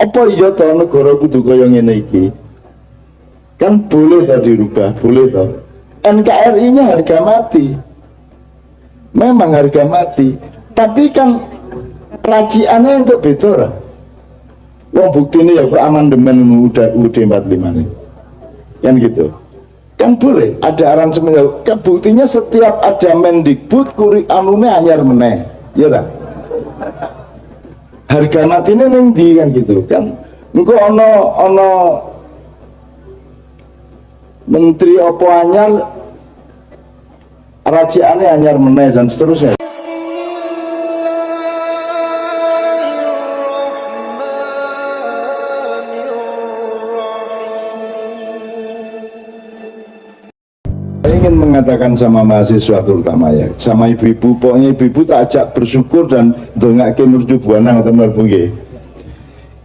Apa iya toh negara kudu kaya ngene iki? Kan boleh toh dirubah, boleh toh. NKRI-nya harga mati. Memang harga mati. Tapi kan raciannya untuk beda. Wong bukti ini ya amandemen UUD 45 ini. Kan gitu. Kan boleh ada aransemen. Buktinya setiap ada Mendikbud anune anyar meneh. Ya tak? Harga mati ini neng di kan gitu kan. Engko ono menteri apa anyar raciannya anyar meneh dan seterusnya. Saya ingin mengatakan sama mahasiswa terutama ya, sama ibu-ibu, pokoknya ibu-ibu tak ajak bersyukur dan dongake mercu buana atau merbuge.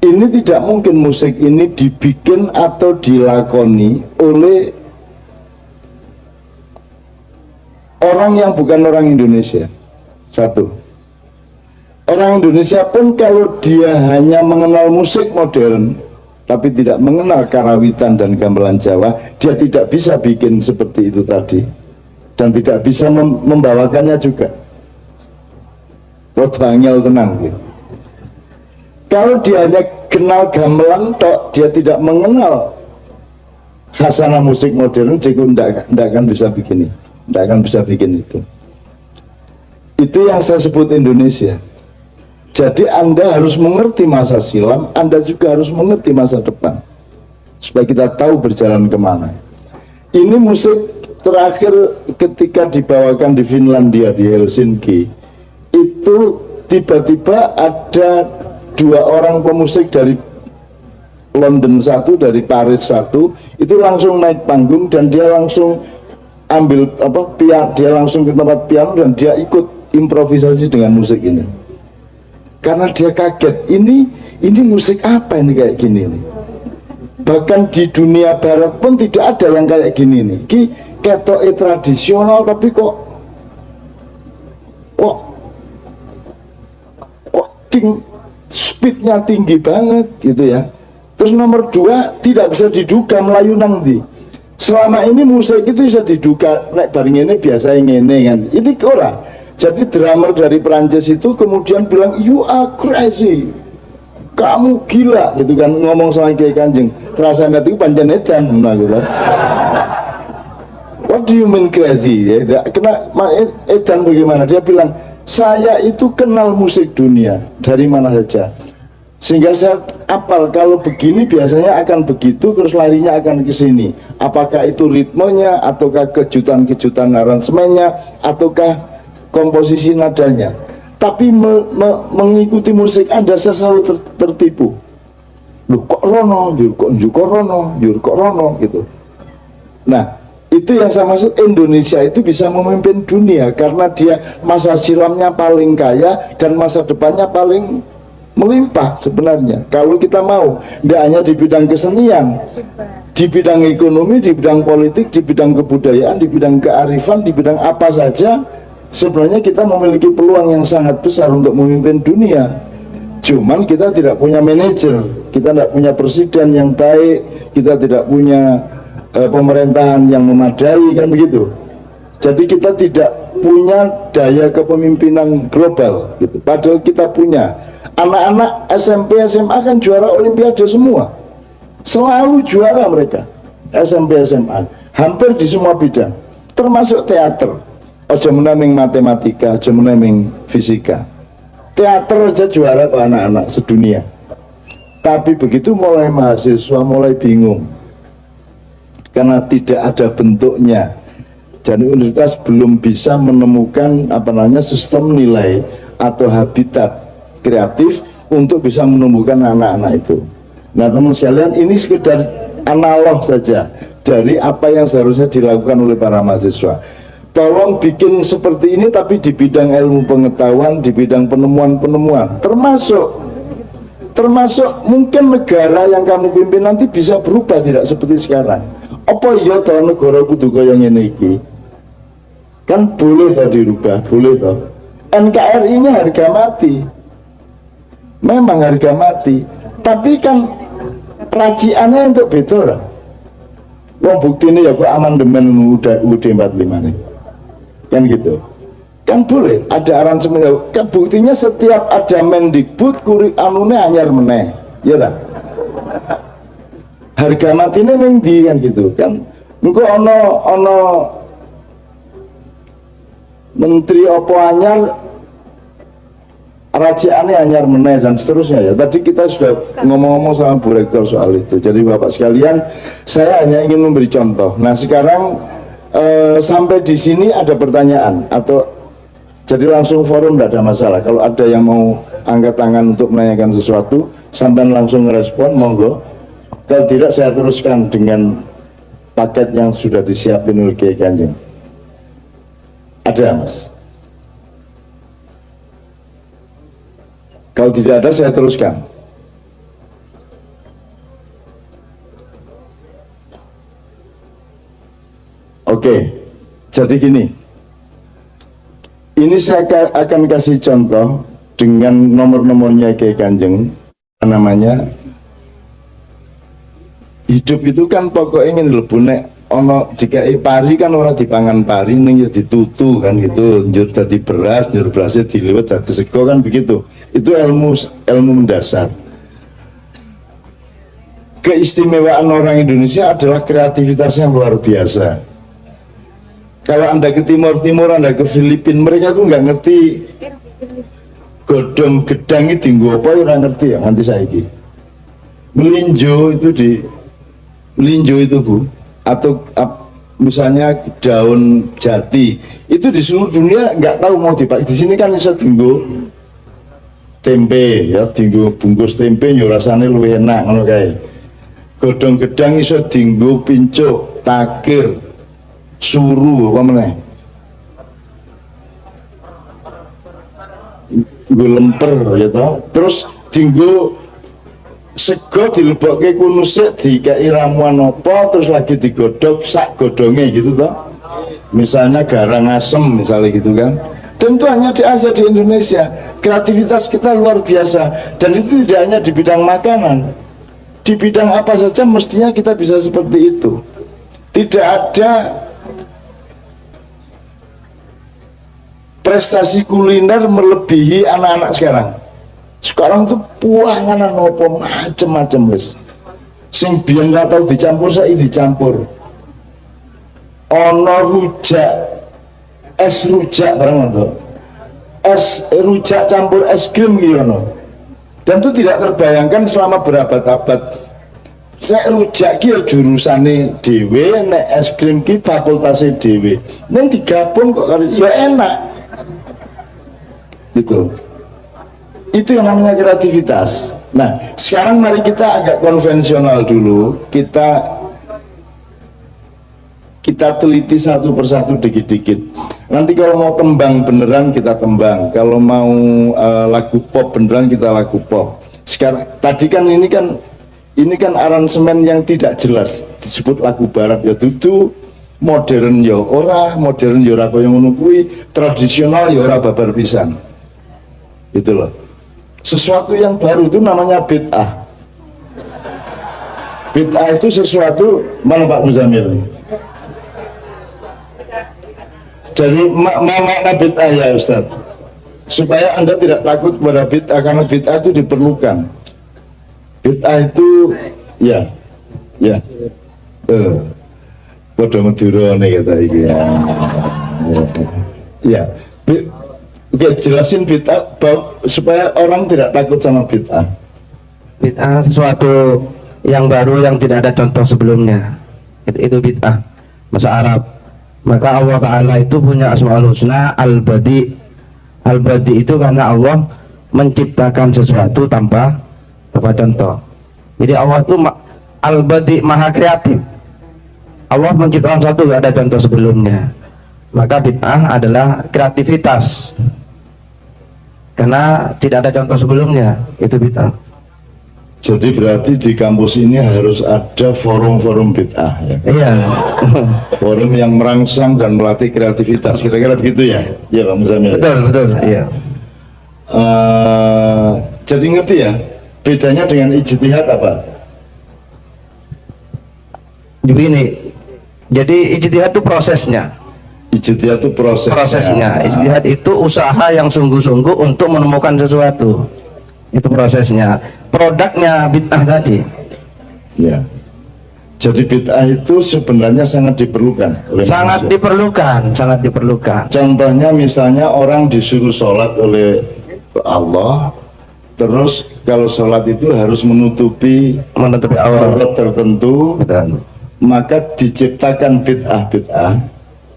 Ini tidak mungkin musik ini dibikin atau dilakoni oleh orang yang bukan orang Indonesia. Satu, orang Indonesia pun kalau dia hanya mengenal musik modern tapi tidak mengenal karawitan dan gamelan Jawa, dia tidak bisa bikin seperti itu tadi dan tidak bisa membawakannya juga. Rodo angel tenang gitu. Kalau dia hanya kenal gamelan tok, dia tidak mengenal khasanah musik modern, jadi tidak akan bisa bikin ini, tidak akan bisa bikin itu. Itu yang saya sebut Indonesia. Jadi Anda harus mengerti masa silam, Anda juga harus mengerti masa depan, supaya kita tahu berjalan kemana. Ini musik terakhir ketika dibawakan di Finlandia, di Helsinki, itu tiba-tiba ada dua orang pemusik dari London satu, dari Paris satu, itu langsung naik panggung dan dia langsung ambil dia langsung ke tempat piano dan dia ikut improvisasi dengan musik ini. Karena dia kaget, ini musik apa ini kayak gini nih. Bahkan di dunia barat pun tidak ada yang kayak gini nih. Ki ketoke tradisional tapi kok speednya tinggi banget gitu ya. Terus nomor dua, tidak bisa diduga Melayu nanti. Selama ini musik itu bisa diduga nek bareng ini biasa ngene kan. Ini ora. Jadi drummer dari Perancis itu kemudian bilang, you are crazy, kamu gila gitu kan, ngomong sama Kiai Kanjeng. Rasanya itu pancen edan gitu. What do you mean crazy? Ya, kena edan bagaimana? Dia bilang, saya itu kenal musik dunia dari mana saja, sehingga saya apal kalau begini biasanya akan begitu, terus larinya akan ke sini. Apakah itu ritmenya, ataukah kejutan-kejutan aransemennya, ataukah komposisi nadanya. Tapi mengikuti musik Anda saya selalu tertipu. Loh kok rono, kok rono gitu. Nah, itu yang saya maksud, Indonesia itu bisa memimpin dunia karena dia masa silamnya paling kaya dan masa depannya paling melimpah sebenarnya. Kalau kita mau, tidak hanya di bidang kesenian, di bidang ekonomi, di bidang politik, di bidang kebudayaan, di bidang kearifan, di bidang apa saja, sebenarnya kita memiliki peluang yang sangat besar untuk memimpin dunia. Cuman kita tidak punya manajer, kita tidak punya presiden yang baik, kita tidak punya pemerintahan yang memadai, kan begitu. Jadi kita tidak punya daya kepemimpinan global gitu. Padahal kita punya anak-anak SMP SMA kan juara olimpiade semua, selalu juara mereka. SMP SMA hampir di semua bidang, termasuk teater. Ojo menaming matematika, ojo menaming fisika. Teater aja juara ke anak-anak sedunia. Tapi begitu mulai mahasiswa mulai bingung karena tidak ada bentuknya. Jadi universitas belum bisa menemukan sistem nilai atau habitat kreatif untuk bisa menumbuhkan anak-anak itu. Nah teman sekalian, ini sekedar analog saja dari apa yang seharusnya dilakukan oleh para mahasiswa. Tolong bikin seperti ini tapi di bidang ilmu pengetahuan, di bidang penemuan-penemuan, termasuk mungkin negara yang kamu pimpin nanti bisa berubah, tidak seperti sekarang. Apa iya toh negara kudu kaya ngene iki? Kan boleh toh dirubah, boleh toh. NKRI-nya harga mati. Memang harga mati. Tapi kan raciannya untuk betul. Wong bukti ini ya kok amandemen UUD 45 nih. Kan gitu. Kan boleh ada aransemen, kan buktinya setiap ada Mendikbud anune anyar meneh. Ya kan? Harga matine ning ndi kan gitu kan. Engko ana menteri opo anyar raciane anyar meneh dan seterusnya ya. Tadi kita sudah ngomong-ngomong sama Bu Rektor soal itu. Jadi Bapak sekalian, saya hanya ingin memberi contoh. Nah, sekarang sampai di sini ada pertanyaan atau jadi langsung forum, tidak ada masalah. Kalau ada yang mau angkat tangan untuk menanyakan sesuatu, sampai langsung respon, monggo. Kalau tidak, saya teruskan dengan paket yang sudah disiapin oleh Kiai Kanjeng. Ada, Mas? Kalau tidak ada, saya teruskan. Oke, jadi gini. Ini saya akan kasih contoh dengan nomor-nomornya Kiai Kanjeng. Namanya hidup itu kan pokoknya ingin lebu nek ono dikai pari kan ora dipangan pari ning ya ditutu kan gitu, njur dadi beras, njur berasnya diliwet dadi sego kan begitu. Itu ilmu mendasar. Keistimewaan orang Indonesia adalah kreativitas yang luar biasa. Kalau Anda ke Timur, Anda ke Filipina, mereka tuh nggak ngerti godong gedang itu tinggu apa, orang ngerti ya nanti saya ini. Melinjo itu Bu, atau misalnya daun jati itu di seluruh dunia nggak tahu mau dipakai. Di sini kan bisa tinggu tempe ya, tinggu bungkus tempe yo rasane luwih enak ngono kae. Godong gedang iso tinggu pincuk, takir, suru apa meneh. Nggo lemper ya toh. Terus tinggu sego dilebokke kunusik dikai ramuan apa terus lagi digodhog sak godhonge gitu toh. Misalnya garang asem misalnya gitu kan. Dan itu hanya ada di Indonesia. Kreativitas kita luar biasa dan itu tidak hanya di bidang makanan. Di bidang apa saja mestinya kita bisa seperti itu. Tidak ada prestasi kuliner melebihi anak-anak sekarang. Sekarang tuh puangan apa macem-macem guys. Sing biyen ora tau dicampur saiki dicampur. Ono rujak, es rujak barang itu. Es rujak campur es krim gitu ono. Dan itu tidak terbayangkan selama berabad-abad. Nek rujak ki jurusane dhewe, nek es krim ki fakultase dhewe. Ning digabung kok ya enak. Gitu. Itu yang namanya kreativitas. Nah, sekarang mari kita agak konvensional dulu. Kita teliti satu persatu dikit-dikit. Nanti kalau mau tembang beneran kita tembang. Kalau mau lagu pop beneran kita lagu pop. Sekarang tadi kan ini kan aransemen yang tidak jelas disebut lagu barat ya dudu, modern ya ora kaya ngono kuwi, tradisional ya ora babar pisan. Gitu loh. Sesuatu yang baru itu namanya bid'ah. Bid'ah itu sesuatu, mana Pak Muzamil? Jadi makna bid'ah ya Ustaz, supaya Anda tidak takut pada bid'ah, karena bid'ah itu diperlukan. Bid'ah itu ya bodoh Madura nih kata iki ya. Oke, jelasin bid'ah supaya orang tidak takut sama bid'ah. Bid'ah sesuatu yang baru yang tidak ada contoh sebelumnya. Itu bid'ah bahasa Arab. Maka Allah Ta'ala itu punya Asmaul Husna Al-Badi. Al-Badi itu karena Allah menciptakan sesuatu tanpa contoh. Jadi Allah itu Al-Badi, maha kreatif. Allah menciptakan sesuatu tidak ada contoh sebelumnya. Maka bid'ah adalah kreativitas karena tidak ada contoh sebelumnya, itu bid'ah. Jadi berarti di kampus ini harus ada forum-forum bid'ah ya? Iya. Forum yang merangsang dan melatih kreativitas, kira-kira begitu ya? Ya Pak Muzamil. Betul, iya. Jadi ngerti ya? Bedanya dengan ijtihad apa? Begini, jadi ijtihad itu prosesnya. Ijtihad itu prosesnya. Ijtihad itu usaha yang sungguh-sungguh untuk menemukan sesuatu. Itu prosesnya. Produknya bid'ah tadi. Ya. Jadi bid'ah itu sebenarnya sangat diperlukan oleh Sangat manusia. sangat diperlukan. Contohnya misalnya orang disuruh sholat oleh Allah, terus kalau sholat itu harus menutupi aurat tertentu, Betul. maka diciptakan bid'ah,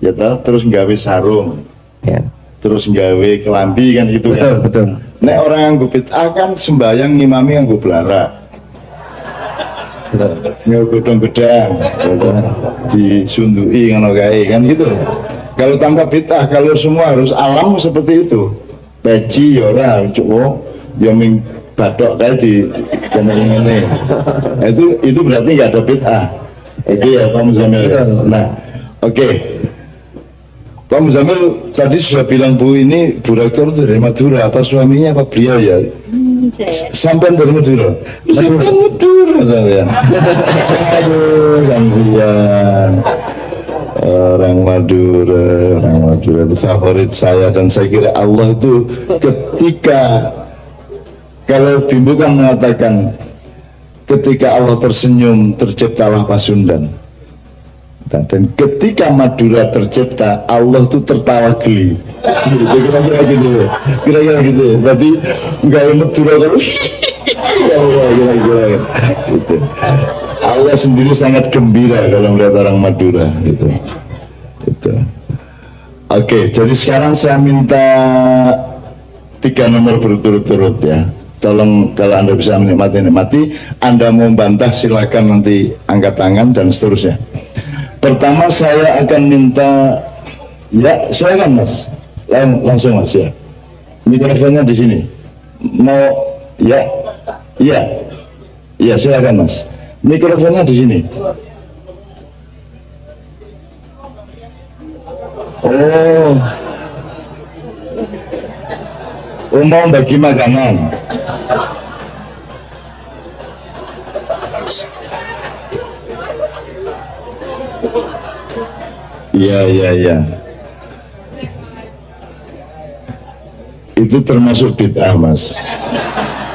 ya toh, terus nggawe sarung, Ya. terus nggawe kelambi kan gitu Betul, kan. betul. Nek orang yang bid'ah kan sembayang ngimami yang belara, nggak gedang-gedang, disundui ngono kae kan gitu. Kalau tanpa bid'ah, kalau semua harus alam seperti itu, peci ya ora cukup, ya ming batok kae di ini. Itu berarti nggak ada bid'ah. Oke ya Pak Muzamil. Nah, oke. Pak Muzamil tadi sudah bilang Bu, ini Bu Rektor dari Madura, apa suaminya apa beliau ya? Sampai dari Madura. Sampai Madura saya. Aduh, sampean. Orang Madura itu favorit saya, dan saya kira Allah itu ketika, kalau Bimbo kan mengatakan ketika Allah tersenyum terciptalah Pasundan. Dan ketika Madura tercipta, Allah itu tertawa geli. Kira-kira gitu. Berarti enggak Madura kan. Kira-kira gitu. Allah sendiri sangat gembira kalau melihat orang Madura gitu. Gitu. Oke, jadi sekarang saya minta 3 nomor berturut-turut ya. Tolong kalau Anda bisa menikmati, Anda mau bantah silakan nanti angkat tangan dan seterusnya. Pertama saya akan minta, ya silakan Mas, langsung Mas ya. Mikrofonnya di sini. Mau ya, ya silakan Mas. Mikrofonnya di sini. Oh, mau bagi makanan. Iya. Itu termasuk bid'ah Mas.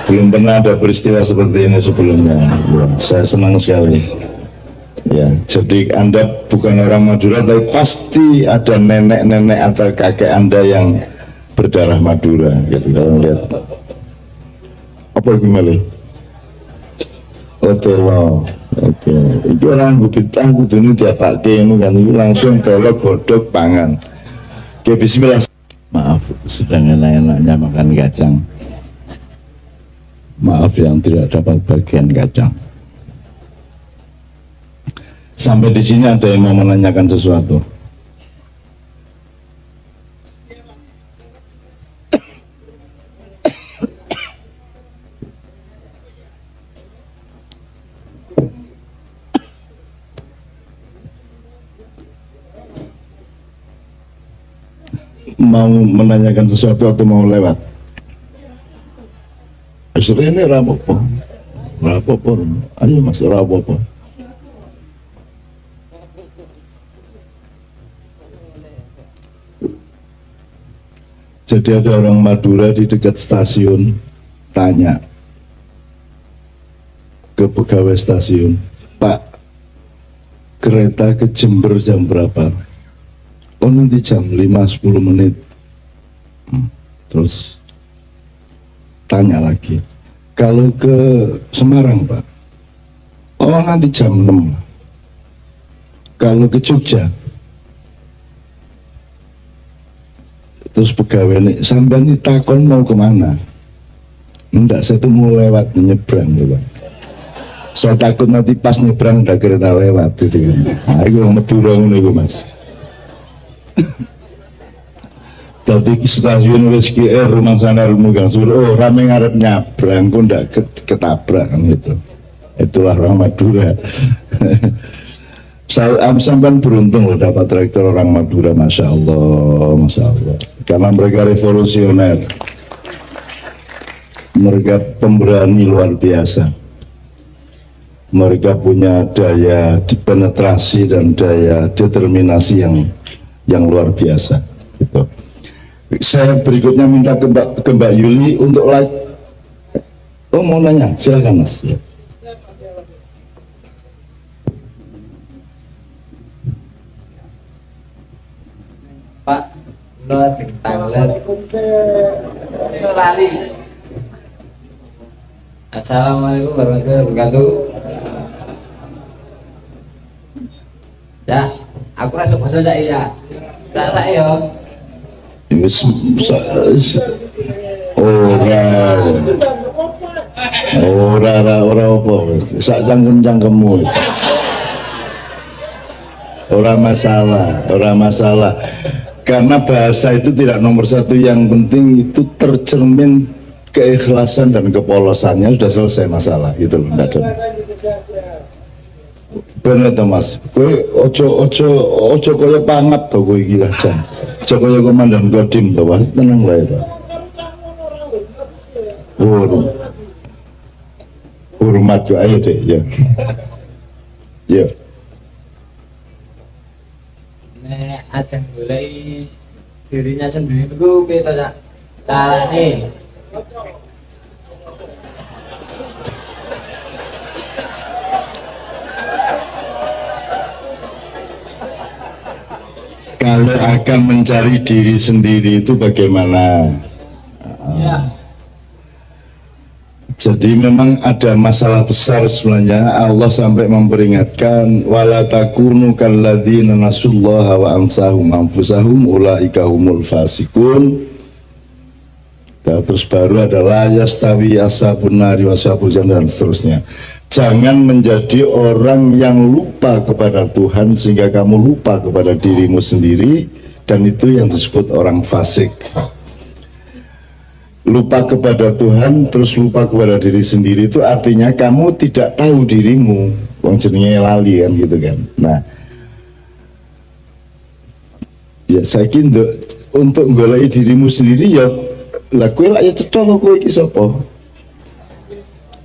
Belum pernah ada peristiwa seperti ini sebelumnya. Ya, saya senang sekali. Ya, jadi Anda bukan orang Madura, tapi pasti ada nenek-nenek atau kakek Anda yang berdarah Madura. Gitu kalau lihat. Apa gimana? Otelo. Oke, itu orang bid'ah kudune diapake ngono kan, itu langsung telok godhog pangan. Oke, bismillah. Maaf, sedang enak-enaknya makan kacang. Maaf yang tidak dapat bagian kacang. Sampai di sini ada yang mau menanyakan sesuatu? Mau menanyakan sesuatu atau mau lewat? Ini rapopo. Ayo Mas, rapopo. Jadi ada orang Madura di dekat stasiun tanya ke pegawai stasiun, Pak, kereta ke Jember jam berapa? Oh nanti jam 5-10 menit. Terus tanya lagi, kalau ke Semarang Pak? Oh nanti jam 6. Kalau ke Jogja? Terus pegawai ini, sampai ini takon mau kemana? Enggak, saya tuh mau lewat nyebrang tuh Pak. Saya takut nanti pas nyebrang udah kereta lewat gitu kan. Nah, itu Madura itu Mas. Tadi stasiun wis GR rumah sana Mugang Suro, oh rame ngarep nyabrang, kok ndak ketabrak kan gitu. Itulah orang Madura. Sampai beruntung loh dapat rektor orang Madura, masya Allah, karena mereka revolusioner. mereka pemberani luar biasa. Mereka punya daya penetrasi dan daya determinasi yang luar biasa. Gitu. Saya berikutnya minta ke Mbak Yuli untuk like. Oh, mau nanya, silakan Mas. Pak, lo tanglet, lo lali. Assalamualaikum warahmatullahi wabarakatuh. Ya, aku rasa bahasa saya. Tak saya. Ora apa, sak cangkem-cangkemmu. Ora masalah. Karena bahasa itu tidak nomor satu, yang penting itu tercermin keikhlasan dan kepolosannya, sudah selesai masalah gitu loh. Enggak ada. Bener to Mas, kowe ojo kaya pangap to kowe iki lah jan. Ojo kaya komandan Kodim to, Mas. Tenang wae to. Hormat yo, ayo deh, ya. Ya. Nek ajeng goleki dirinya sendiri itu piye to, Cak? Carane. Kalau akan mencari diri sendiri itu bagaimana? Ya. Jadi memang ada masalah besar sebenarnya. Allah sampai memperingatkan, wala takunu kalladzina nasullaha wa ansahum anfusahum ulaika humul fasikun. Terus baru adalah yastawi ashabun nari wa ashabul jannah dan seterusnya. Jangan menjadi orang yang lupa kepada Tuhan sehingga kamu lupa kepada dirimu sendiri, dan itu yang disebut orang fasik. Lupa kepada Tuhan terus lupa kepada diri sendiri itu artinya kamu tidak tahu dirimu. Wong jenenge lali kan gitu kan. Nah, ya saya kira untuk golek dirimu sendiri ya lah kowe lak ya cetha kowe iki sapa.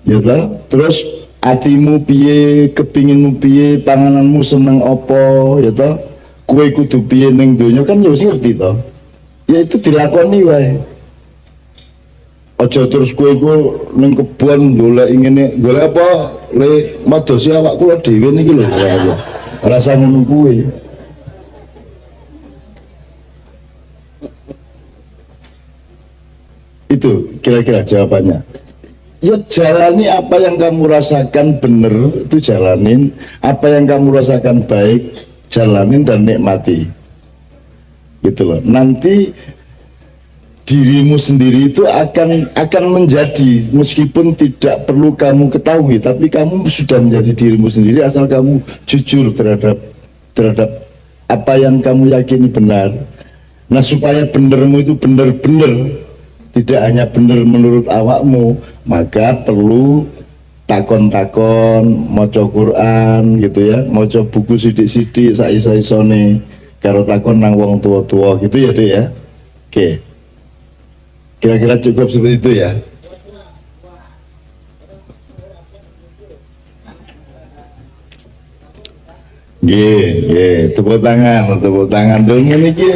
Ya lah, terus atimu piye, kepinginmu piye, pangananmu seneng apa, ya toh. Kowe kudu piye ning donya kan ya wis ngerti toh. Ya itu dilakoni wae. Aja terus kowe iku ning kebon golek ngene, golek apa? Le madosi awak kula dhewe niki lho. Rasa ngono kuwi. Itu kira-kira jawabannya. Ya jalani apa yang kamu rasakan benar, itu jalanin. Apa yang kamu rasakan baik, jalanin dan nikmati. Gitu loh. Nanti dirimu sendiri itu akan menjadi, meskipun tidak perlu kamu ketahui, tapi kamu sudah menjadi dirimu sendiri asal kamu jujur terhadap apa yang kamu yakini benar. Nah, supaya benermu itu bener-bener, tidak hanya benar menurut awakmu, maka perlu takon-takon, maca Quran gitu ya, maca buku sidik-sidik saiso-isone, karo takon nang wong tua-tua gitu ya, Dek ya. Oke. Kira-kira cukup seperti itu ya. Nggih, tepuk tangan dong ini iki.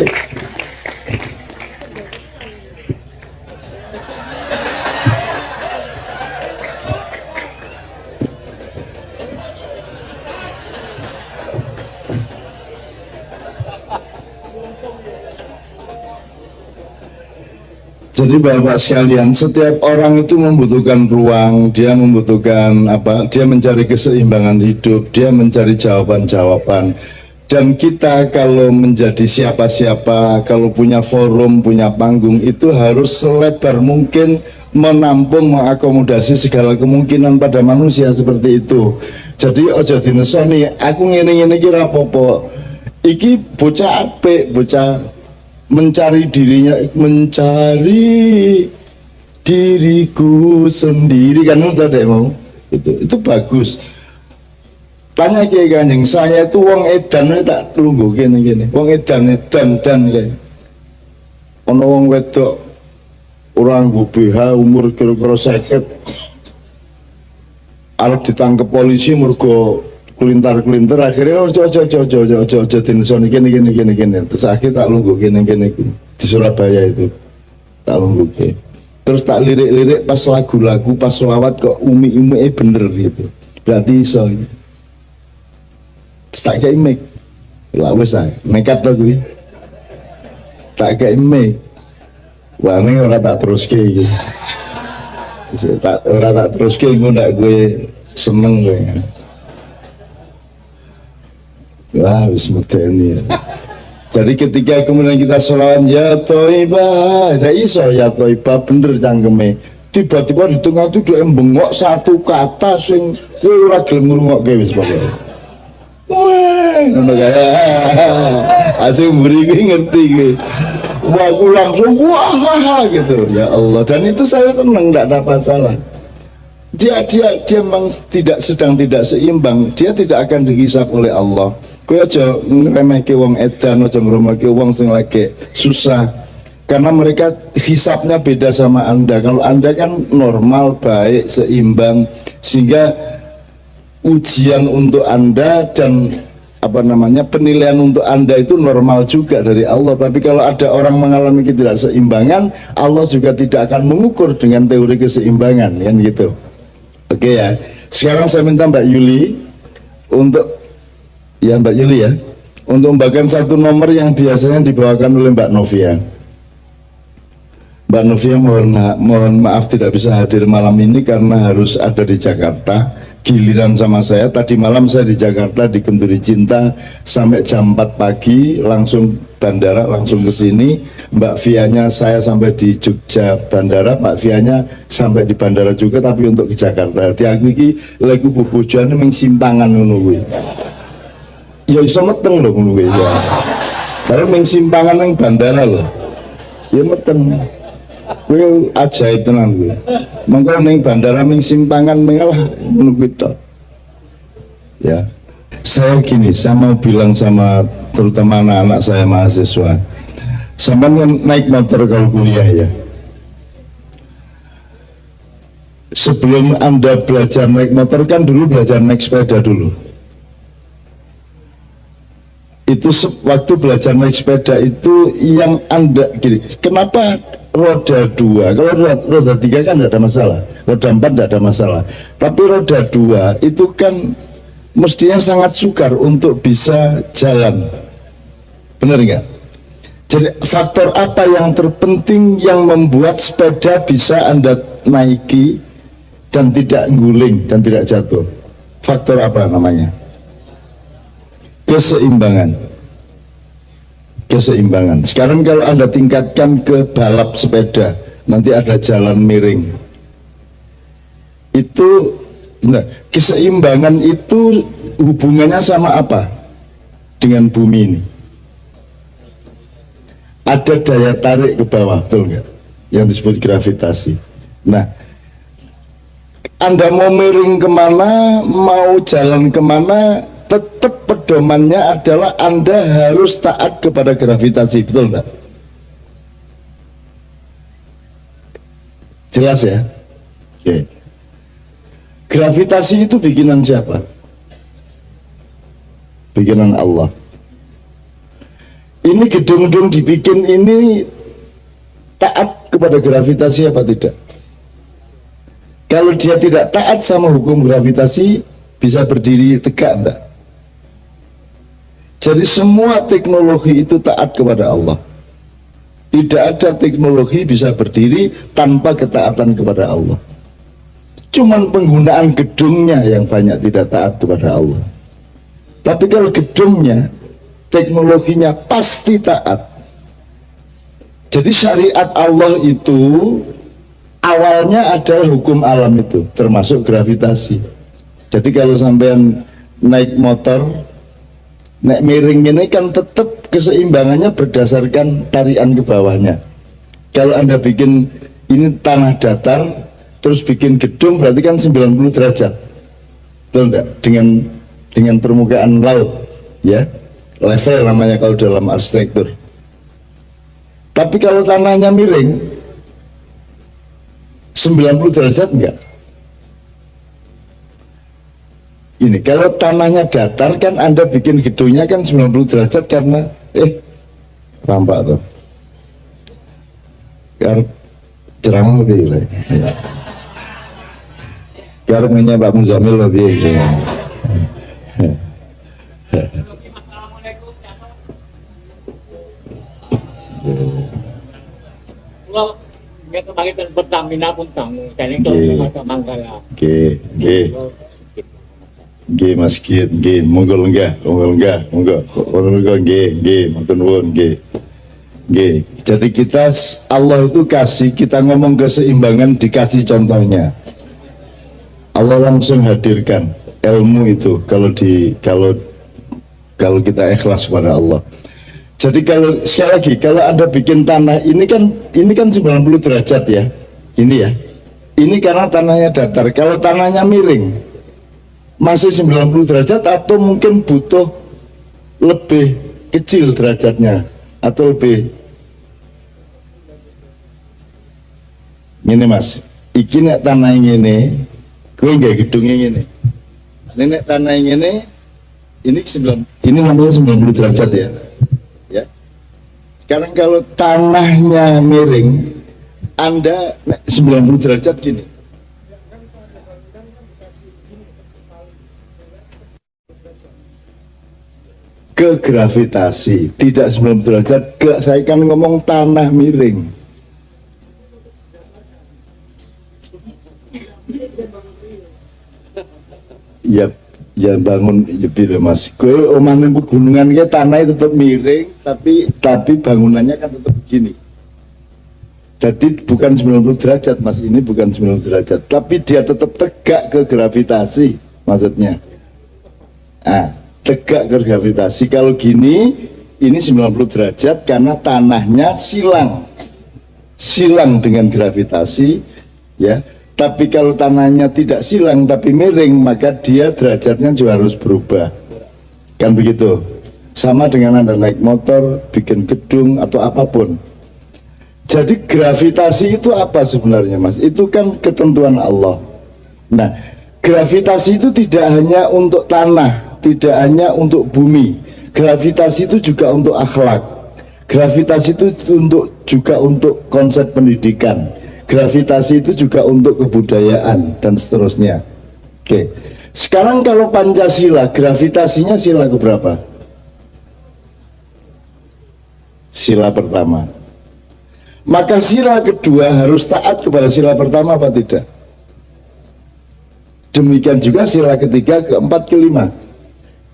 Jadi Bapak sekalian, setiap orang itu membutuhkan ruang, dia membutuhkan apa? Dia mencari keseimbangan hidup, dia mencari jawaban-jawaban. Dan kita kalau menjadi siapa-siapa, kalau punya forum, punya panggung, itu harus selebar mungkin menampung, mengakomodasi segala kemungkinan pada manusia seperti itu. Jadi ojo dinesoni, aku ngene-ngene iki ra apa-apa. Iki bocah apik, bocah mencari dirinya, mencari diriku sendiri kan, itu tadi mau itu bagus. Tanya Kiai Kanjeng, saya itu wong edan tak lungguh gini wong edan kayak ono wong wedok orang BH umur kira-kira 50 arep ditangkep polisi mergo kulintar-kulintar, akhirnya ojo dinesoni gini terus akhirnya tak lungguh gini di Surabaya itu tak lungguh terus tak lirik-lirik pas lagu-lagu pas selawat kok umi bener gitu, berarti iso terus tak kayak mic lah wes nekat tuh gue tak kayak mic wah ini orang tak terus gitu orang tak terus gue nggak gue seneng gue. Wah, bismillahirrahmanirrahim. Jadi ketika kemudian kita sholawat ya Toibah, ya iso ya Toibah bener cangkeme. Tiba-tiba di tengah itu dia bengok satu kata sing kowe ora gelem ngrungokke wis pokoke. Wah, ngono kae. Asing mburi ngerti kowe. Wah, aku langsung wah gitu. Ya Allah, dan itu saya seneng, enggak ada masalah. Dia memang sedang tidak seimbang, dia tidak akan dihisap oleh Allah. Kowe aja ngremehke wong edan, aja ngremehke wong sing lagi susah. Karena mereka hisapnya beda sama Anda. Kalau Anda kan normal, baik, seimbang, sehingga ujian untuk Anda dan penilaian untuk Anda itu normal juga dari Allah. Tapi kalau ada orang mengalami ketidakseimbangan, Allah juga tidak akan mengukur dengan teori keseimbangan, kan gitu. Oke ya. Sekarang saya minta Mbak Yuli untuk Mbak Yuli ya, untuk membagikan satu nomor yang biasanya dibawakan oleh Mbak Novia. Mbak Novia mohon maaf tidak bisa hadir malam ini karena harus ada di Jakarta. Giliran sama saya, tadi malam saya di Jakarta di Kenduri Cinta sampai jam 4 pagi, langsung bandara, langsung ke sini. Mbak Vianya saya sampai di Jogja bandara, Mbak Vianya sampai di bandara juga tapi untuk ke Jakarta. Di aku iki lagu bobojane ming simpangan ngono kuwi. Ya iso meteng lho ngono kuwi ya. Padahal ming simpangan ning bandara lho. Ya meteng. Kuwi ajaib tenan kuwi. Monggo ning bandara ming simpangan mengalah ngono kuwi tok. Ya. Saya mau bilang sama terutama anak-anak saya mahasiswa. Sampeyan kan naik motor kalau kuliah ya. Sebelum Anda belajar naik motor kan dulu belajar naik sepeda dulu. Itu waktu belajar naik sepeda itu yang Anda gini, kenapa roda 2, kalau roda 3 kan tidak ada masalah, roda 4 tidak ada masalah, tapi roda 2 itu kan mestinya sangat sukar untuk bisa jalan, benar nggak? Jadi faktor apa yang terpenting yang membuat sepeda bisa Anda naiki dan tidak guling dan tidak jatuh? Faktor apa namanya? Keseimbangan. Sekarang kalau Anda tingkatkan ke balap sepeda, nanti ada jalan miring. Itu keseimbangan itu hubungannya sama apa dengan bumi ini? Ada daya tarik ke bawah, betul nggak? Yang disebut gravitasi. Nah, Anda mau miring kemana, mau jalan kemana, tetap pedomannya adalah Anda harus taat kepada gravitasi, betul nggak? Jelas ya? Oke. Gravitasi itu bikinan siapa? Bikinan Allah. Ini gedung-gedung dibikin ini taat kepada gravitasi apa tidak? Kalau dia tidak taat sama hukum gravitasi, bisa berdiri tegak enggak? Jadi semua teknologi itu taat kepada Allah. Tidak ada teknologi bisa berdiri tanpa ketaatan kepada Allah. Cuman penggunaan gedungnya yang banyak tidak taat kepada Allah. Tapi kalau gedungnya, teknologinya pasti taat. Jadi syariat Allah itu awalnya adalah hukum alam itu, termasuk gravitasi. Jadi kalau sampean naik motor, naik miring ini kan tetap keseimbangannya berdasarkan tarian ke bawahnya. Kalau Anda bikin ini tanah datar, terus bikin gedung berarti kan 90 derajat. Betul enggak? Dengan permukaan laut, ya. Level namanya kalau dalam arsitektur. Tapi kalau tanahnya miring, 90 derajat enggak? Ini kalau tanahnya datar kan Anda bikin gedungnya kan 90 derajat karena rampak tuh. Karena ceramah lebih lah. Karena Pak Muzamil lebih. Kalau nggak kebagian Pertamina pun tamu, jadi kalau ke Manggala. Masjid, monggo lenggah, monggo matur nuwun Jadi kita Allah itu kasih, kita ngomong keseimbangan dikasih contohnya. Allah langsung hadirkan ilmu itu kalau kita ikhlas kepada Allah. Jadi kalau sekali lagi kalau Anda bikin tanah ini kan 90 derajat ya. Ini ya. Ini karena tanahnya datar. Kalau tanahnya miring masih 90 derajat atau mungkin butuh lebih kecil derajatnya atau lebih ini Mas. Iki nek tanah ini gue nggak gedungnya ini. Ini nek tanah ini namanya 90 derajat ya. Ya. Sekarang kalau tanahnya miring, Anda 90 derajat gini. Ke gravitasi, tidak 90 derajat saya kan ngomong tanah miring. Ya bangun lebih Mas. Gue omahnya pegunungan ke tanahnya tetap miring, tapi bangunannya kan tetap begini. Jadi bukan 90 derajat Mas, ini bukan 90 derajat, tapi dia tetap tegak ke gravitasi maksudnya. Tegak ke gravitasi. Kalau gini, ini 90 derajat karena tanahnya silang dengan gravitasi, ya. Tapi kalau tanahnya tidak silang tapi miring, maka dia derajatnya juga harus berubah. Kan begitu. Sama dengan Anda naik motor, bikin gedung atau apapun. Jadi gravitasi itu apa sebenarnya Mas? Itu kan ketentuan Allah. Nah, gravitasi itu tidak hanya untuk tanah, tidak hanya untuk bumi. Gravitasi itu juga untuk akhlak. Gravitasi itu juga untuk konsep pendidikan. Gravitasi itu juga untuk kebudayaan dan seterusnya. Oke. Sekarang kalau Pancasila, gravitasinya sila keberapa? Sila pertama. Maka sila kedua harus taat kepada sila pertama apa tidak? Demikian juga sila ketiga, keempat, kelima.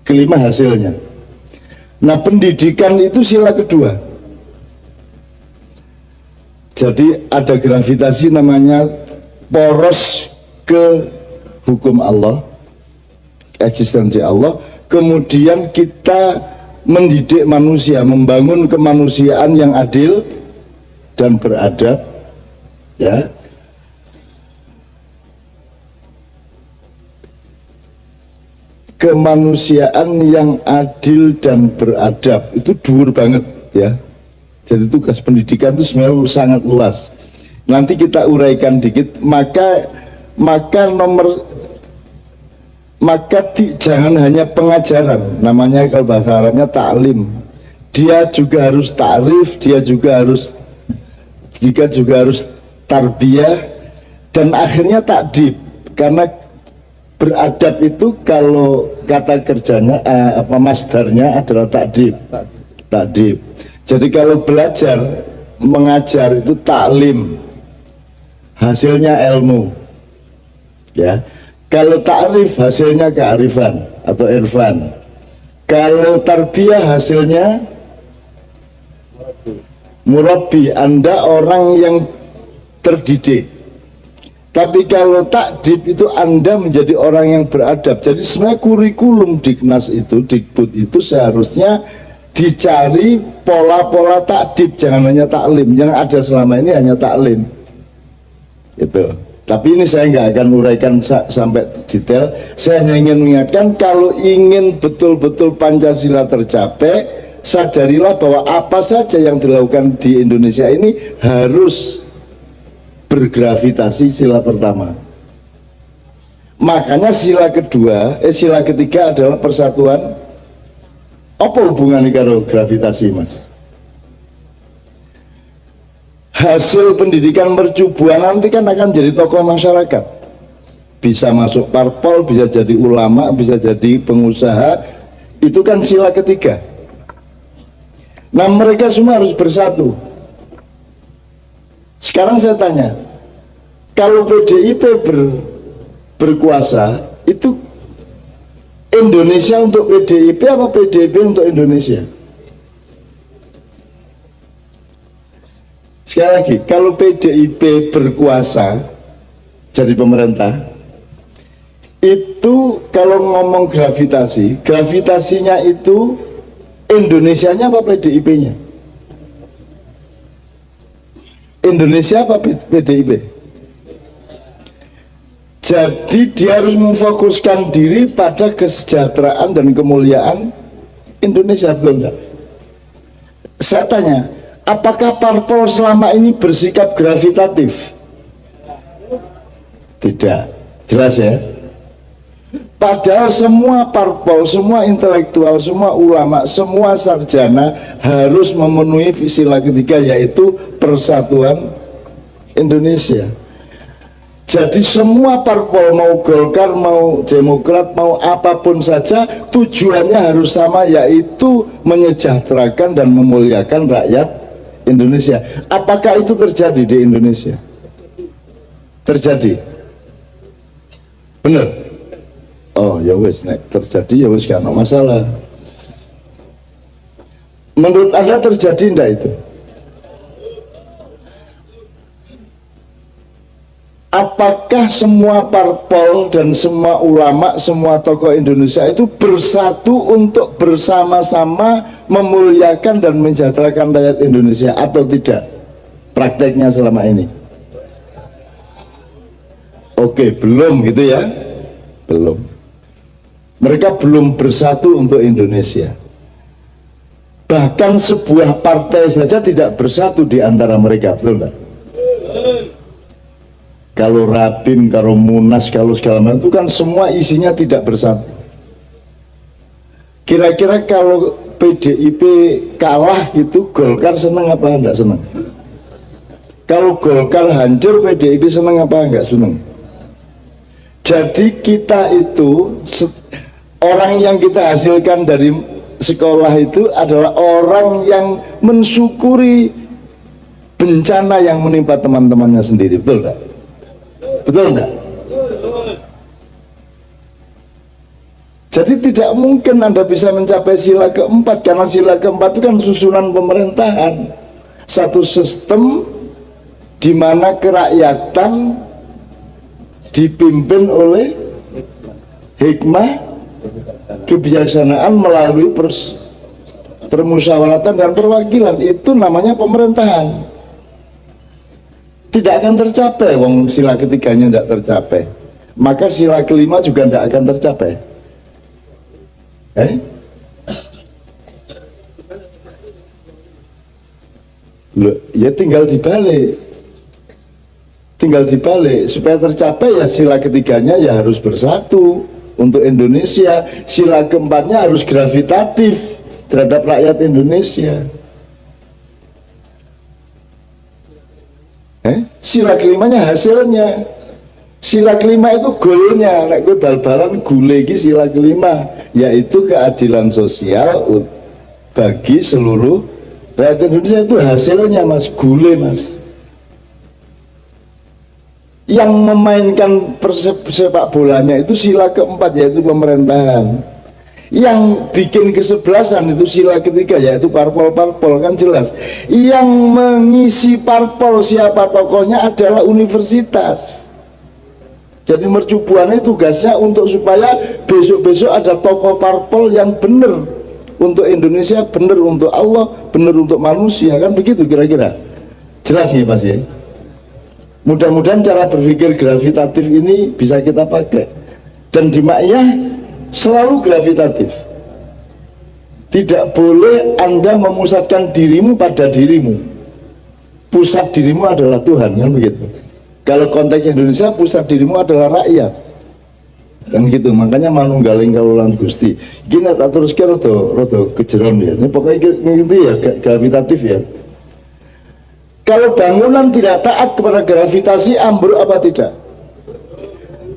Kelima hasilnya. Nah, pendidikan itu sila kedua. Jadi ada gravitasi namanya poros ke hukum Allah, eksistensi Allah. Kemudian kita mendidik manusia, membangun kemanusiaan yang adil dan beradab, ya. Kemanusiaan yang adil dan beradab itu dhuwur banget, ya. Jadi tugas pendidikan itu sebenarnya sangat luas. Nanti kita uraikan dikit. Maka jangan hanya pengajaran. Namanya kalau bahasa Arabnya ta'lim. Dia juga harus ta'rif, dia juga harus tarbiyah, dan akhirnya takdib. Karena beradab itu kalau kata kerjanya masdarnya adalah takdib. Jadi kalau belajar, mengajar itu taklim, hasilnya ilmu, ya. Kalau ta'rif hasilnya kearifan atau irfan. Kalau tarbiyah hasilnya murabbi, Anda orang yang terdidik. Tapi kalau takdib itu Anda menjadi orang yang beradab. Jadi sebenarnya kurikulum Diknas itu, Dikbud itu seharusnya dicari pola-pola takdib, jangan hanya taklim. Yang ada selama ini hanya taklim itu. Tapi ini saya nggak akan uraikan sampai detail. Saya hanya ingin mengingatkan, kalau ingin betul-betul Pancasila tercapai, sadarilah bahwa apa saja yang dilakukan di Indonesia ini harus bergravitasi sila pertama. Makanya sila ketiga adalah persatuan. Apa hubungannya karo gravitasi, Mas? Hasil pendidikan mercubuan nanti kan akan jadi tokoh masyarakat, bisa masuk parpol, bisa jadi ulama, bisa jadi pengusaha. Itu kan sila ketiga. Nah, mereka semua harus bersatu. Sekarang saya tanya, kalau PDIP berkuasa, itu Indonesia untuk PDIP apa PDIP untuk Indonesia? Sekali lagi, kalau PDIP berkuasa jadi pemerintah, itu kalau ngomong gravitasinya itu Indonesianya apa PDIP-nya? Indonesia apa PDIP? Jadi dia harus memfokuskan diri pada kesejahteraan dan kemuliaan Indonesia, betul enggak? Saya tanya, apakah parpol selama ini bersikap gravitatif? Tidak, jelas ya. Padahal semua parpol, semua intelektual, semua ulama, semua sarjana harus memenuhi sila ketiga, yaitu persatuan Indonesia. Jadi semua parpol, mau Golkar, mau Demokrat, mau apapun saja, tujuannya harus sama, yaitu menyejahterakan dan memuliakan rakyat Indonesia. Apakah itu terjadi di Indonesia? Terjadi? Benar? Oh ya wes, terjadi ya wes, gak ada masalah. Menurut Anda terjadi enggak itu? Apakah semua parpol dan semua ulama, semua tokoh Indonesia itu bersatu untuk bersama-sama memuliakan dan mensejahterakan rakyat Indonesia atau tidak? Prakteknya selama ini? Oke, belum gitu ya? Belum. Mereka belum bersatu untuk Indonesia. Bahkan sebuah partai saja tidak bersatu di antara mereka, betul enggak? Kalau Rapim, kalau Munas, kalau segala macam itu kan semua isinya tidak bersatu. Kira-kira kalau PDIP kalah gitu, Golkar senang apa enggak senang? Kalau Golkar hancur, PDIP senang apa enggak senang? Jadi kita itu, orang yang kita hasilkan dari sekolah itu adalah orang yang mensyukuri bencana yang menimpa teman-temannya sendiri, betul enggak? Betul enggak? Jadi tidak mungkin Anda bisa mencapai sila keempat, karena sila keempat itu kan susunan pemerintahan, satu sistem di mana kerakyatan dipimpin oleh hikmah kebijaksanaan melalui permusyawaratan dan perwakilan. Itu namanya pemerintahan. Tidak akan tercapai, wong sila ketiganya tidak tercapai, maka sila kelima juga tidak akan tercapai. Loh, ya tinggal dibalik supaya tercapai. Ya sila ketiganya ya harus bersatu untuk Indonesia, sila keempatnya harus gravitatif terhadap rakyat Indonesia. Sila kelimanya hasilnya. Sila kelima itu goalnya. Nek gue bal-balan gule iki sila kelima, yaitu keadilan sosial bagi seluruh rakyat Indonesia. Itu hasilnya, Mas, gule, Mas. Yang memainkan sepak bolanya itu sila keempat, yaitu pemerintahan. Yang bikin kesebelasan itu sila ketiga, yaitu parpol-parpol, kan jelas. Yang mengisi parpol siapa tokohnya adalah universitas. Jadi mercubuannya tugasnya untuk supaya besok-besok ada tokoh parpol yang benar untuk Indonesia, benar untuk Allah, benar untuk manusia, kan begitu kira-kira. Jelas ya, Mas ya? Mudah-mudahan cara berpikir gravitatif ini bisa kita pakai. Dan di Ma'iyah selalu gravitatif. Tidak boleh Anda memusatkan dirimu pada dirimu. Pusat dirimu adalah Tuhan, kan begitu. Kalau konteks Indonesia, pusat dirimu adalah rakyat, kan gitu. Makanya manunggaling kaulan Gusti. Gini tak terus kira rodo kejeron ya. Ini pokoknya gitu ya, gravitatif ya. Kalau bangunan tidak taat kepada gravitasi, ambruk apa tidak?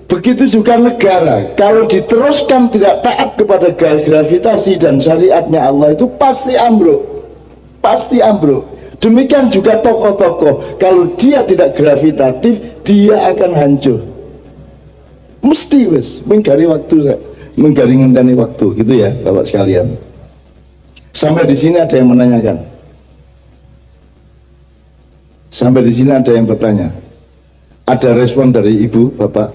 Begitu juga negara, kalau diteruskan tidak taat kepada gravitasi dan syariatnya Allah, itu pasti ambruk, pasti ambruk. Demikian juga tokoh-tokoh, kalau dia tidak gravitatif, dia akan hancur. Mesti wes, menggari waktu, menggari ngenteni waktu, gitu ya, Bapak sekalian. Sampai di sini ada yang menanyakan. Sampai di sini ada yang bertanya. Ada respon dari Ibu, Bapak,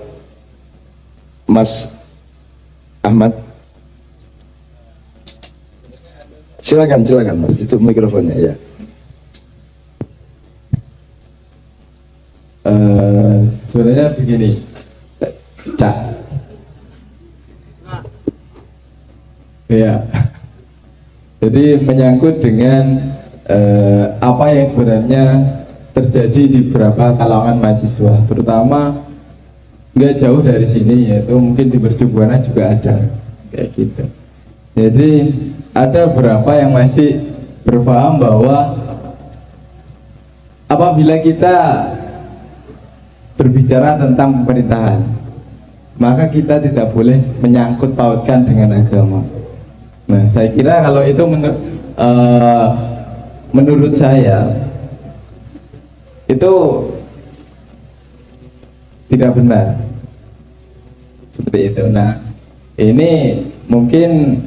Mas Ahmad. Silakan Mas, itu mikrofonnya ya. Sebenarnya begini, Cak. Ya. Jadi menyangkut dengan apa yang sebenarnya terjadi di beberapa kalangan mahasiswa, terutama nggak jauh dari sini, yaitu mungkin di Mercubuana juga ada kayak gitu. Jadi ada beberapa yang masih berpaham bahwa apabila kita berbicara tentang pemerintahan, maka kita tidak boleh menyangkut pautkan dengan agama. Nah, saya kira kalau itu menurut saya itu tidak benar seperti itu. Nah, ini mungkin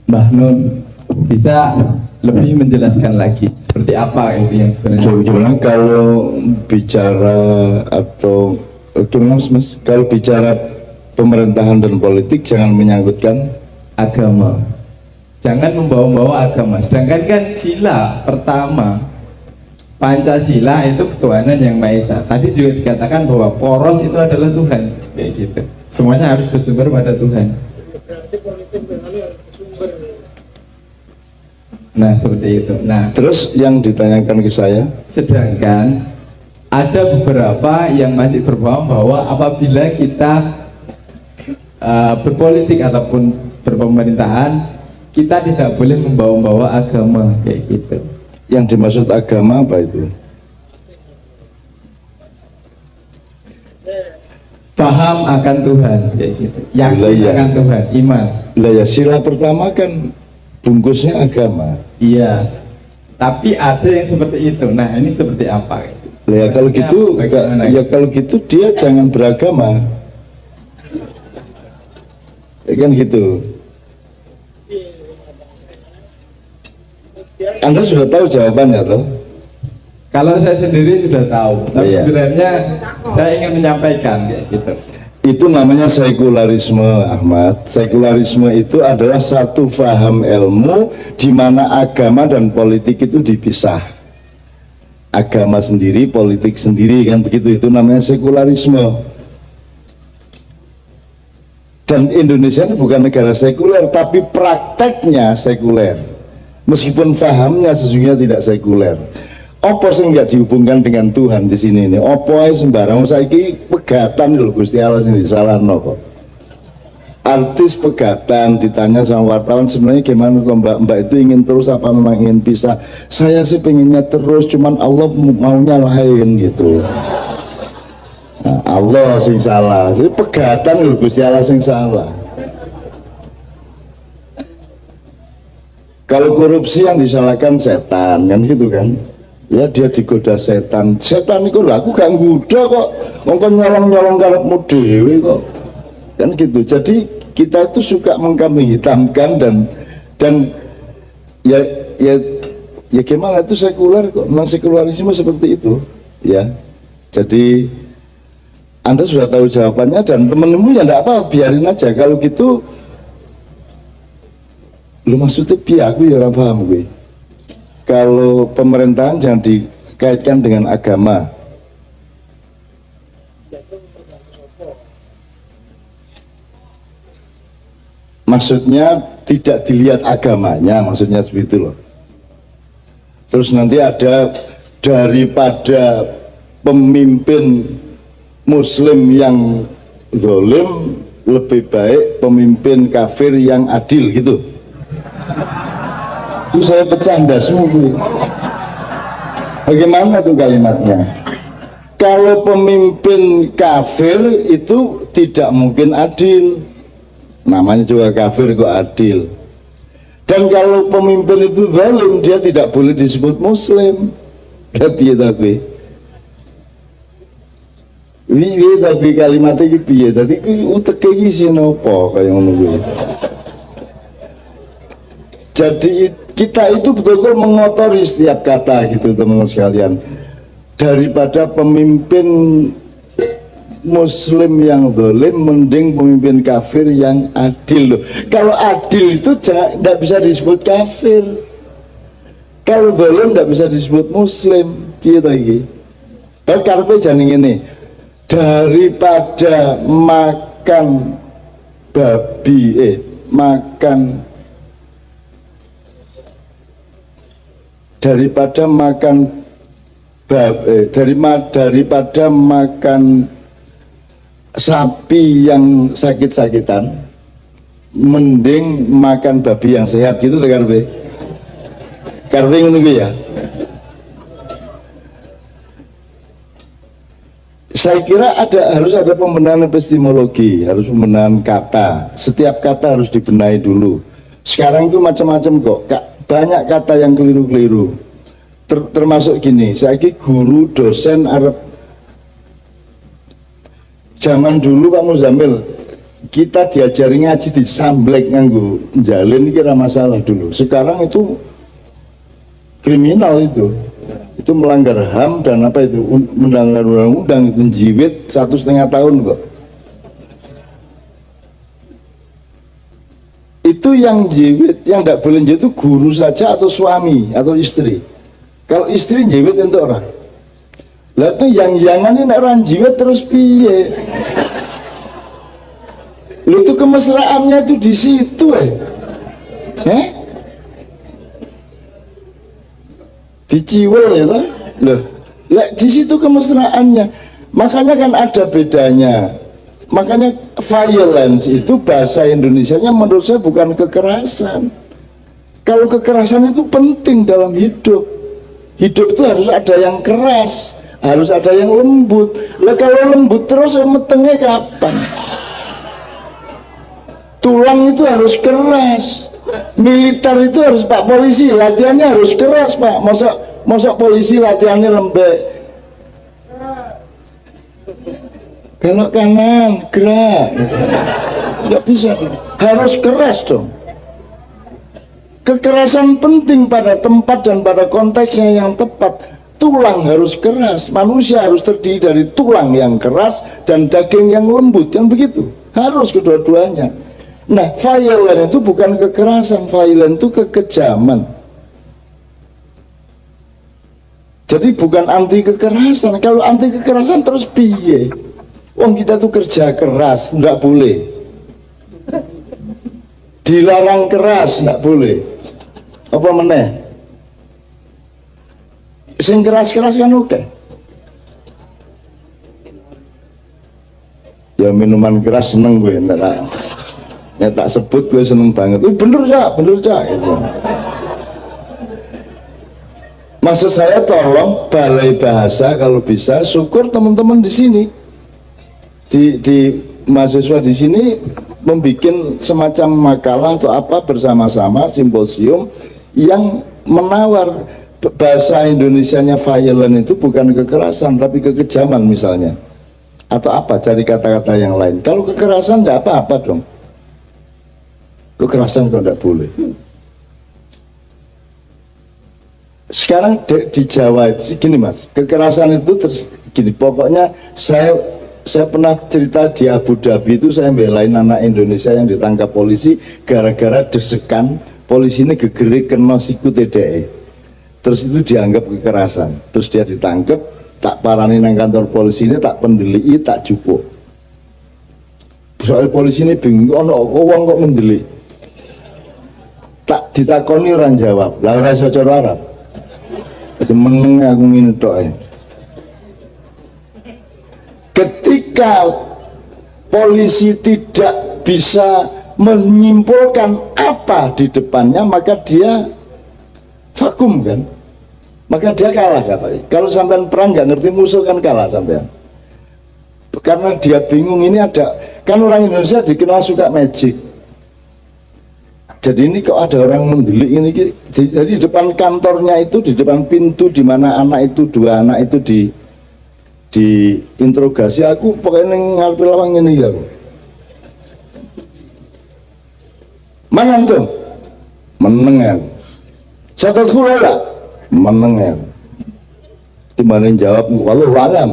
Mbah Nun bisa lebih menjelaskan lagi seperti apa itu yang sebenarnya. Kalau bicara atau Mas, kalau bicara pemerintahan dan politik jangan menyangkutkan agama, jangan membawa-bawa agama. Sedangkan kan sila pertama, Pancasila itu ketuhanan yang Maha Esa. Tadi juga dikatakan bahwa poros itu adalah Tuhan, kayak gitu. Semuanya harus bersumber pada Tuhan. Nah, seperti itu. Nah, terus yang ditanyakan ke saya, sedangkan ada beberapa yang masih berpaham bahwa apabila kita berpolitik ataupun berpemerintahan, kita tidak boleh membawa-bawa agama, kayak gitu. Yang dimaksud agama apa itu? Paham akan Tuhan, kayak gitu. Yakin akan Tuhan, iman. Lah ya, sila pertama kan bungkusnya agama. Iya. Tapi ada yang seperti itu. Nah, ini seperti apa? Lah ya kalau gitu, ya kalau gitu dia jangan beragama. Ya kan gitu. Anda sudah tahu jawabannya loh. Kalau saya sendiri sudah tahu, tapi iya, sebenarnya saya ingin menyampaikan kayak gitu. Itu namanya sekularisme, Ahmad. Sekularisme itu adalah satu faham ilmu di mana agama dan politik itu dipisah. Agama sendiri, politik sendiri, kan begitu. Itu namanya sekularisme. Dan Indonesia ini bukan negara sekuler, tapi prakteknya sekuler. Meskipun fahamnya sesungguhnya tidak sekuler. Apa sih nggak dihubungkan dengan Tuhan di sini ini? Apa sembarang saiki pegatan lho Gusti Allah sing disalahno kok. Artis pegatan ditanya sama wartawan, sebenarnya gimana tuh Mbak itu ingin terus apa memang ingin pisah? Saya sih pengennya terus, cuman Allah maunya lain gitu. Nah, Allah sing salah. Jadi pegatan lho Gusti Allah sing salah. Kalau korupsi yang disalahkan setan kan gitu kan. Ya dia digoda setan. Setan itu lah aku gak nggoda kok. Mongko nyolong-nyolong karepmu dhewe kok. Kan gitu. Jadi kita itu suka mengkambing hitamkan dan ya gimana itu sekuler kok. Memang sekularisme seperti itu. Ya. Jadi Anda sudah tahu jawabannya dan temenmu ya enggak apa, biarin aja. Kalau gitu lu maksudnya biar aku ya orang paham gue. Kalau pemerintahan jangan dikaitkan dengan agama. Maksudnya tidak dilihat agamanya, maksudnya seperti itu loh. Terus nanti ada daripada pemimpin muslim yang zalim lebih baik pemimpin kafir yang adil gitu. Itu saya bercanda semua. Bagaimana tuh kalimatnya? Kalau pemimpin kafir itu tidak mungkin adil, namanya juga kafir kok adil. Dan kalau pemimpin itu zalim, dia tidak boleh disebut muslim. Tapi tapi kalimatnya iki piye? Dadi iki uteke iki sinopo kaya ngono kuwi. Jadi kita itu betul-betul mengotori setiap kata gitu teman-teman sekalian. Daripada pemimpin muslim yang zalim mending pemimpin kafir yang adil loh. Kalau adil itu tidak bisa disebut kafir. Kalau zalim tidak bisa disebut muslim. Piye ta iki? Kalau karepe jane ngene. Daripada makan babi daripada makan sapi yang sakit-sakitan mending makan babi yang sehat gitu karpe ngono ya. Saya kira harus ada pembenahan epistemologi, harus pembenahan kata. Setiap kata harus dibenahi dulu. Sekarang itu macam-macam kok, banyak kata yang keliru-keliru. Termasuk gini, saya guru dosen Arab. Zaman dulu Pak Muzamil, kita diajari ngaji di samblek nganggo jalin kira masalah dulu. Sekarang itu kriminal itu melanggar HAM dan apa itu melanggar undang-undang, itu jiwit 1,5 tahun kok. Itu yang jiwit, yang tidak boleh jiwit itu guru saja atau suami atau istri. Kalau istri jiwit itu orang. Lah tuh yang jangan ini orang jiwit terus piye? Lu tuh kemesraannya tuh di situ diciwil ya toh? Loh, di situ kemesraannya. Makanya kan ada bedanya. Makanya violence itu bahasa Indonesianya menurut saya bukan kekerasan. Kalau kekerasan itu penting dalam hidup. Hidup itu harus ada yang keras, harus ada yang lembut. Lah kalau lembut terus metengnya kapan? Tulang itu harus keras. Militer itu harus Pak polisi latihannya harus keras Pak. Masa polisi latihannya lembek. Belok kanan, gerak. Nggak bisa, harus keras dong. Kekerasan penting pada tempat dan pada konteksnya yang tepat. Tulang harus keras. Manusia harus terdiri dari tulang yang keras dan daging yang lembut, yang begitu. Harus kedua-duanya. Nah, violent itu bukan kekerasan, violent itu kekejaman. Jadi bukan anti kekerasan. Kalau anti kekerasan terus piye? Wong kita tuh kerja keras, enggak boleh. Dilarang keras, enggak boleh. Apa meneh? Sing keras-keras kan oke. Ya minuman keras seneng gue, enggak. Ya tak sebut gue seneng banget. Bener ya gitu. Maksud saya tolong balai bahasa kalau bisa, syukur teman-teman di sini di mahasiswa di sini membuat semacam makalah atau apa bersama-sama simposium yang menawar bahasa Indonesianya violent itu bukan kekerasan tapi kekejaman misalnya, atau apa, cari kata-kata yang lain. Kalau kekerasan enggak apa-apa dong. Kekerasan kok tidak boleh. Sekarang di Jawa itu gini mas, kekerasan itu gini, pokoknya saya pernah cerita di Abu Dhabi itu saya belain anak Indonesia yang ditangkap polisi gara-gara desekan polisi ini gegerik kena siku TDE, terus itu dianggap kekerasan, terus dia ditangkap, tak parani nang kantor polisi ini, tak pendelii, tak jupuk. Soal polisi ini bingung, ono uang kok mendelik, tak ditakoni orang jawab, lah ora iso cara Arab. meneng aku ngene tok ae. Ketika polisi tidak bisa menyimpulkan apa di depannya, maka dia vakum kan, maka dia kalah kan. Kalau sampean perang nggak ngerti musuh kan kalah sampean, karena dia bingung. Ini ada kan, orang Indonesia dikenal suka magic. Jadi ini kok ada orang mendelik ini, jadi di depan kantornya itu, di depan pintu di mana anak itu, dua anak itu diinterogasi, aku pokoknya ngarep lawang ini ya. Mana antum? Meneng ya. Satu lah, meneng ya. Timbangin jawab, wallahu alam.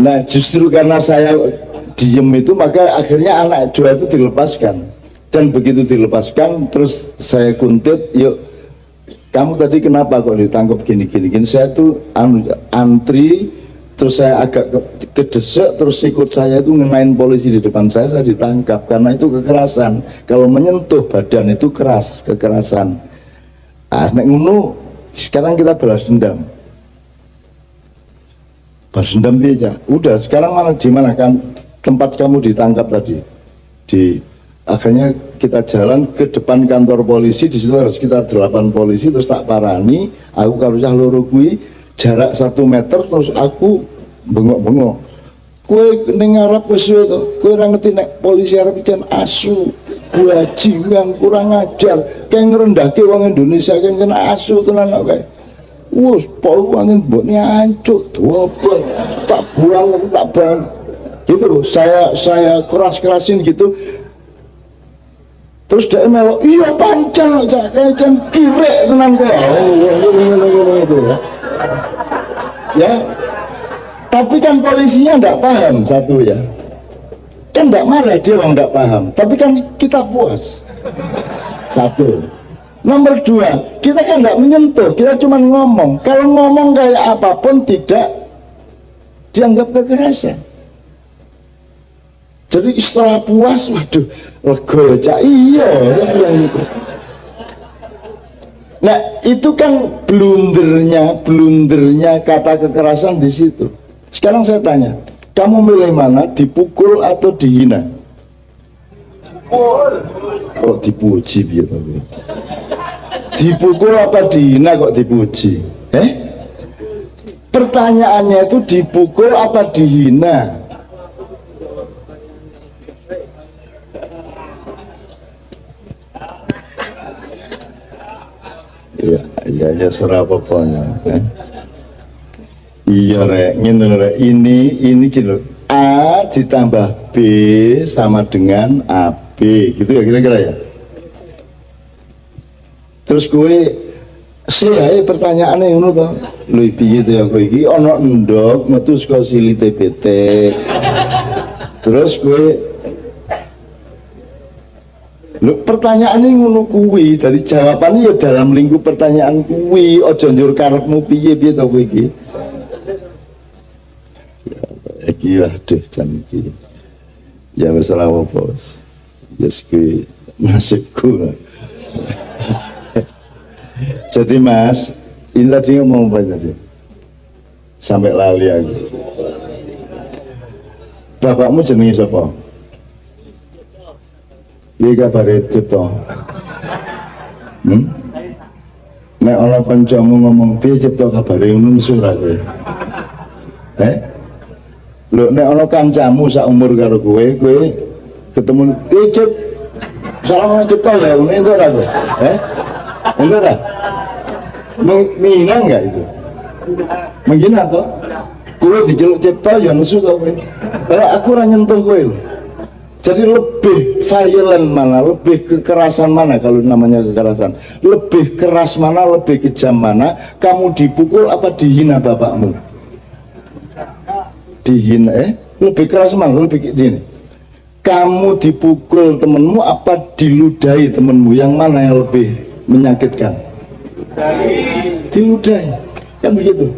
Nah, justru karena saya diem itu, maka akhirnya anak dua itu dilepaskan. Dan begitu dilepaskan, terus saya kuntit, yuk, kamu tadi kenapa kok ditangkap gini-gini? Saya tuh antri, terus saya agak kedesek, terus ikut saya itu ngenain polisi di depan saya ditangkap. Karena itu kekerasan. Kalau menyentuh badan itu keras, kekerasan. Nek ngono, sekarang kita balas dendam. Balas dendam aja. Udah, sekarang mana di mana kan tempat kamu ditangkap tadi? Akhirnya kita jalan ke depan kantor polisi, di situ harus kita 8 polisi, terus tak parani, aku karusah loro kuwi jarak 1 meter, terus aku bengok-bengok. Kue ning ngarep wis to, kowe ora ngerti nek polisi arep jan asu, bajingan, kurang ajar, kayak ngerendahke wong Indonesia kayak kena asu tenan kok kae. Wus, poluangin mbokne ancuk, dobel, tak buang, tak bang. Gitu loh, saya keras-kerasin gitu. Terus dia melok, iya pancen aja, kayak jan kirek tenan kok. Gitu ya. Tapi kan polisinya enggak paham satu ya. Kan enggak marah dia orang enggak paham, tapi kan kita puas. Satu. Nomor 2, kita kan enggak menyentuh, kita cuma ngomong. Kalau ngomong kayak apapun tidak dianggap kekerasan. Jadi setelah puas, waduh, lega cak, iya, saya bilang gitu. Nah, itu kan blundernya kata kekerasan di situ. Sekarang saya tanya, kamu milih mana, dipukul atau dihina? Kok dipuji gitu? Dipukul apa dihina kok dipuji? Pertanyaannya itu dipukul apa dihina? Ya serah pokoknya. Iya rek, ini gini, A ditambah B sama dengan AB, gitu ya kira-kira ya. Terus gue saya pertanyaannya ngono to. Lho piye to ya kowe iki ana endok metu saka sili TBT. Terus gue lho pertanyaannya ngono kuwi, dari jawabannya ya dalam lingkup pertanyaan kuwi, aja njur karepmu piye-piye to kowe iki. Ya iki aduh jan iki. Ya wis ora apa-apa. Yes kuwi nasibku. Jadi Mas, ini tadi ngomong apa tadi? Sampai lali aku. Bapakmu jenenge sapa? Iki kabare Cipto. Nek ana kancamu ngomong piye Cipto kabare ngono nesu ra kowe? Lho nek ana kancamu sak umur karo kowe ketemu Cip. Salam Cipto ya, ngene to ra kowe? Enggak dah. Menghina enggak itu? Menghina toh? Kowe diceluk Cipto ya nesu to kowe. Kalau aku ora nyentuh kowe lho. Jadi lebih violent mana, lebih kekerasan mana kalau namanya kekerasan? Lebih keras mana, lebih kejam mana? Kamu dipukul apa dihina bapakmu? Dihina, lebih keras mana, lebih gini. Kamu dipukul temenmu apa diludahi temenmu? Yang mana yang lebih menyakitkan? Diludahi, kan begitu.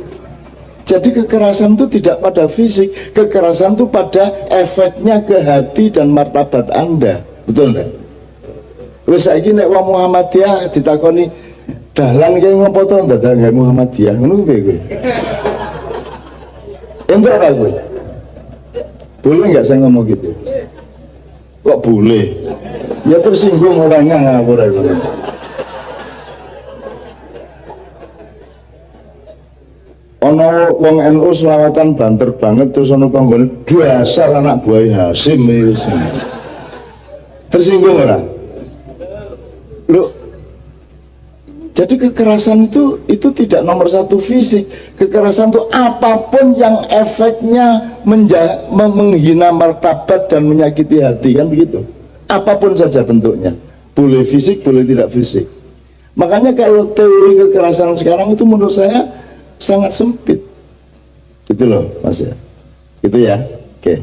Jadi kekerasan itu tidak pada fisik, kekerasan itu pada efeknya ke hati dan martabat Anda. Betul enggak? Wes saiki nek wong Muhammadiyah ditakoni dalan kae ngopo to dadak gawe Muhammadiyah ngono piye kowe? Ente ora kowe? Boleh enggak saya ngomong gitu? Kok boleh? Ya tersinggung orangnya ngawur aja. Ono wong NU selawatan banter banget terus ono konggone dasar anak buah Hasim wis. Tersinggung ora? Loh, jadi kekerasan itu tidak nomor satu fisik. Kekerasan itu apapun yang efeknya menghina martabat dan menyakiti hati, kan begitu. Apapun saja bentuknya, boleh fisik, boleh tidak fisik. Makanya kalau teori kekerasan sekarang itu menurut saya sangat sempit. Gitu loh, Mas ya. Gitu ya. Oke.